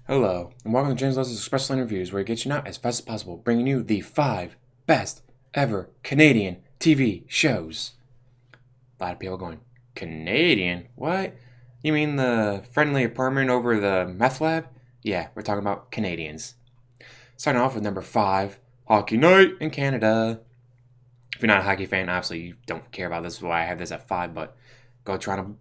Hello, and welcome to James Leslie's Express Lane Reviews, where we get you out as fast as possible, bringing you the 5 best ever Canadian TV shows. A lot of people going, Canadian? What? You mean the friendly apartment over the meth lab? Yeah, we're talking about Canadians. Starting off with number 5, Hockey Night in Canada. If you're not a hockey fan, obviously you don't care about this, is why I have this at 5, but go Toronto.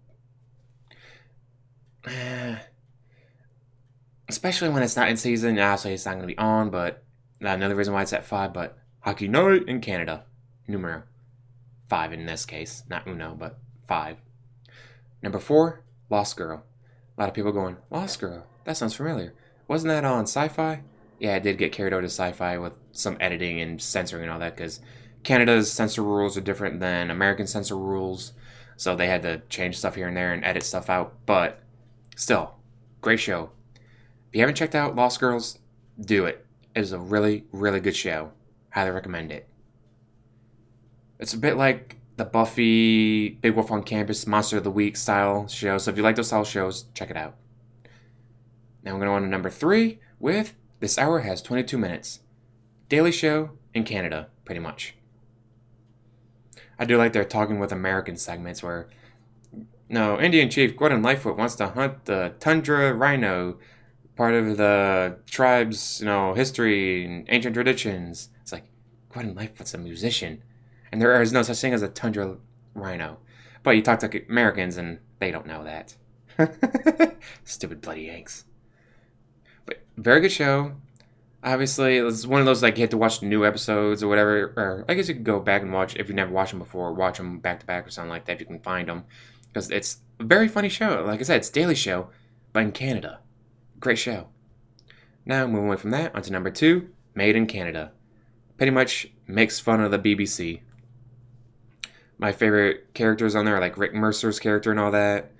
Especially when it's not in season. Obviously, it's not going to be on, but another reason why it's at 5. But Hockey Night in Canada, numero 5 in this case, not uno, but 5. Number 4, Lost Girl. A lot of people going, Lost Girl, that sounds familiar. Wasn't that on Sci-Fi? Yeah, it did get carried over to Sci-Fi with some editing and censoring and all that, because Canada's censor rules are different than American censor rules, so they had to change stuff here and there and edit stuff out. But still, great show. If you haven't checked out Lost Girls, do it. It is a really, really good show. Highly recommend it. It's a bit like the Buffy, Big Wolf on Campus, Monster of the Week style show. So if you like those style shows, check it out. Now we're going to go on to number 3 with This Hour Has 22 Minutes. Daily show in Canada, pretty much. I do like their Talking with Americans segments where, no, Indian Chief Gordon Lightfoot wants to hunt the tundra rhino, part of the tribe's, history and ancient traditions. It's like, Gordon Lightfoot's a musician, and there is no such thing as a tundra rhino. But you talk to Americans, and they don't know that. Stupid bloody Yanks. But very good show. Obviously, it's one of those, like, you have to watch new episodes or whatever. Or I guess you could go back and watch, if you've never watched them before, watch them back to back or something like that if you can find them. Because it's a very funny show. Like I said, it's a daily show, but in Canada. Great show. Now, moving away from that, onto number 2, Made in Canada. Pretty much makes fun of the BBC. My favorite characters on there are like Rick Mercer's character and all that.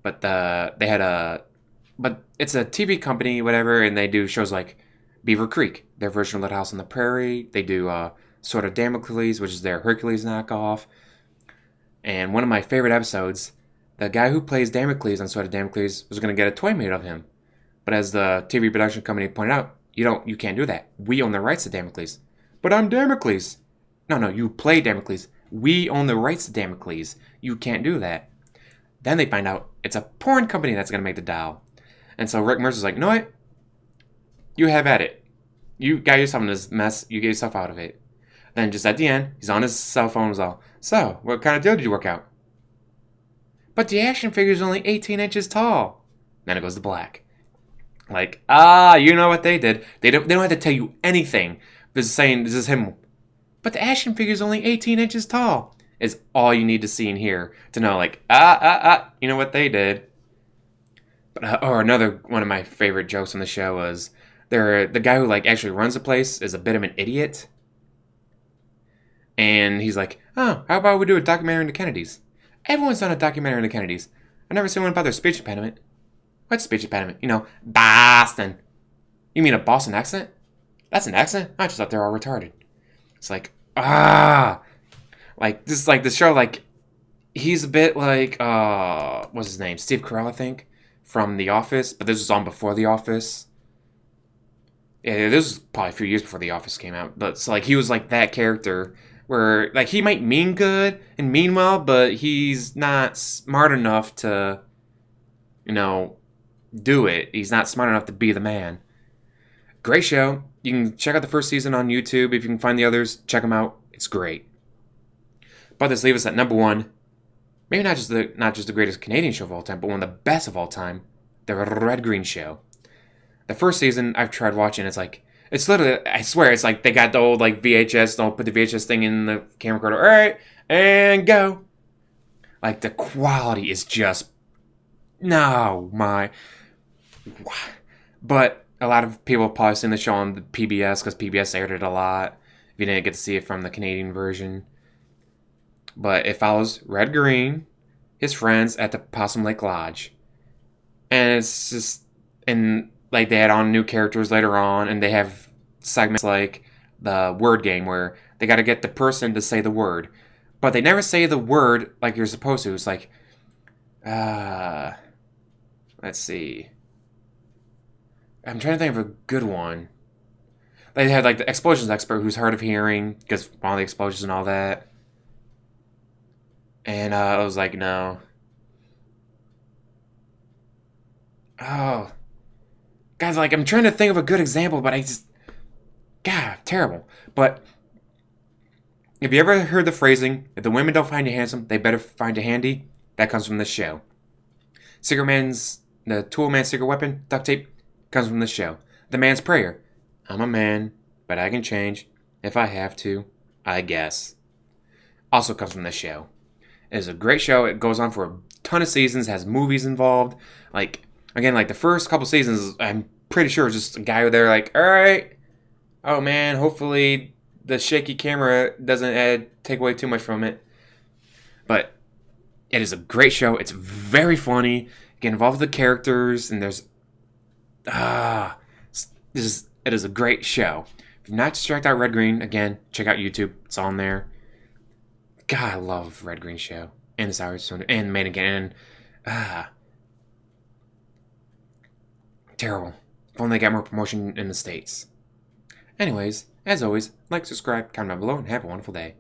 But but it's a TV company, whatever, and they do shows like Beaver Creek, their version of Little House on the Prairie. They do Sword of Damocles, which is their Hercules knockoff. And one of my favorite episodes, the guy who plays Damocles on Sword of Damocles was going to get a toy made of him. But as the TV production company pointed out, you can't do that. We own the rights to Damocles. But I'm Damocles. No, you play Damocles. We own the rights to Damocles. You can't do that. Then they find out it's a porn company that's going to make the doll. And so Rick Mercer's like, no, what? You have at it. You got yourself in this mess. You get yourself out of it. Then just at the end, he's on his cell phone and was all, so, what kind of deal did you work out? But the action figure's only 18 inches tall. Then it goes to black. Like, you know what they did. They don't have to tell you anything. This is him. But the action figure's only 18 inches tall. Is all you need to see in here to know, like, you know what they did. But, or another one of my favorite jokes on the show was, the guy who, like, actually runs the place is a bit of an idiot. And he's like, oh, how about we do a documentary on the Kennedys? Everyone's done a documentary on the Kennedys. I've never seen one about their speech impediment. What's speech impediment? Boston. You mean a Boston accent? That's an accent? I just thought they're all retarded. It's like, Like, this is like the show, like, he's a bit like, what's his name? Steve Carell, I think, from The Office. But this was on before The Office. Yeah, this was probably a few years before The Office came out. But it's like, he was like that character where, like, he might mean good and mean well, but he's not smart enough to, do it. He's not smart enough to be the man. Great show. You can check out the first season on YouTube. If you can find the others, check them out. It's great. But this leaves us at number 1. Maybe not just the greatest Canadian show of all time, but one of the best of all time. The Red Green Show. The first season I've tried watching. It's literally, I swear, it's like they got the old like VHS. They'll put the VHS thing in the camera recorder. All right, and go. Like the quality is just But a lot of people have probably seen the show on the PBS because PBS aired it a lot. If you didn't get to see it from the Canadian version. But it follows Red Green, his friends at the Possum Lake Lodge. And it's just, and like they add on new characters later on, and they have segments like the word game where they got to get the person to say the word. But they never say the word like you're supposed to. It's like, let's see. I'm trying to think of a good one. They had like the explosions expert who's hard of hearing because all the explosions and all that. And I was like, no. Oh, guys, like I'm trying to think of a good example, but I just, God, terrible. But have you ever heard the phrasing, if the women don't find you handsome, they better find you handy? That comes from this show. The tool man's secret weapon, duct tape, comes from this show. The man's prayer, I'm a man, but I can change if I have to, I guess. Also comes from this show. It is a great show. It goes on for a ton of seasons, has movies involved. Like, again, like the first couple seasons, I'm pretty sure it's just a guy there like, alright, oh man, hopefully the shaky camera doesn't take away too much from it. But it is a great show. It's very funny. Get involved with the characters, and there's it is a great show. If you've not checked out Red Green, again, check out YouTube. It's on there. God, I love Red Green show and the Sour and Main Again. Terrible. If only they got more promotion in the States. Anyways, as always, like, subscribe, comment down below, and have a wonderful day.